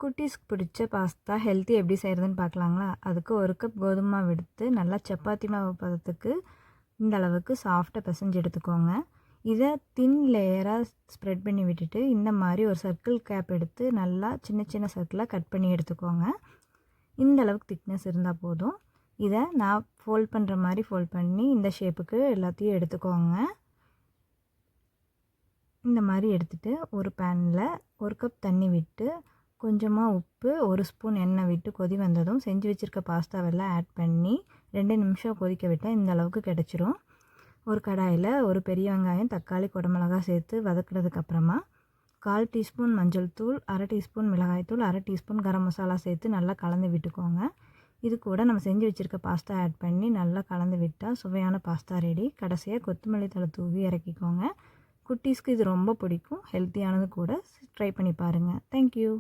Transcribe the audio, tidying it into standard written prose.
குட்டீஸ்க்கு பிடிச்ச pasta healthy எப்படி செய்கிறதுன்னு பார்க்கலாங்களா? அதுக்கு 1 கப் கோதுமை மாவு எடுத்து நல்லா சப்பாத்தி மாவு பதத்துக்கு இந்த அளவுக்கு சாஃப்டாக பிசைஞ்சு எடுத்துக்கோங்க. இதை தின் லேயராக ஸ்ப்ரெட் பண்ணி விட்டுட்டு இந்த மாதிரி ஒரு சர்க்கிள் கேப் எடுத்து நல்லா சின்ன சின்ன சர்க்கிளாக கட் பண்ணி எடுத்துக்கோங்க. இந்த அளவுக்கு திக்னஸ் இருந்தால் போதும். இதை நான் ஃபோல்ட் பண்ணுற மாதிரி ஃபோல்ட் பண்ணி இந்த ஷேப்புக்கு எல்லாத்தையும் எடுத்துக்கோங்க. இந்த மாதிரி எடுத்துகிட்டு ஒரு பேனில் 1 கப் தண்ணி விட்டு கொஞ்சமாக உப்பு 1 ஸ்பூன் எண்ணெய் விட்டு கொதி வந்ததும் செஞ்சு வச்சுருக்க பாஸ்தாவெல்லாம் ஆட் பண்ணி 2 நிமிஷம் கொதிக்க விட்டால் இந்த அளவுக்கு கிடச்சிரும். ஒரு கடாயில் ஒரு பெரிய வெங்காயம், தக்காளி, குடமிளகாய் சேர்த்து வதக்குனதுக்கப்புறமா 1/4 டீஸ்பூன் மஞ்சள் தூள், 1/2 டீஸ்பூன் மிளகாய்த்தூள், 1/2 டீஸ்பூன் கரம் மசாலா சேர்த்து நல்லா கலந்து விட்டுக்கோங்க. இது கூட நம்ம செஞ்சு வச்சுருக்க பாஸ்தா ஆட் பண்ணி நல்லா கலந்து விட்டால் சுவையான பாஸ்தா ரெடி. கடைசியாக கொத்தமல்லி தழை தூவி இறக்கிக்கோங்க. குட்டீஸ்க்கு இது ரொம்ப பிடிக்கும், ஹெல்த்தியானது கூட. ட்ரை பண்ணி பாருங்கள். தேங்க்யூ.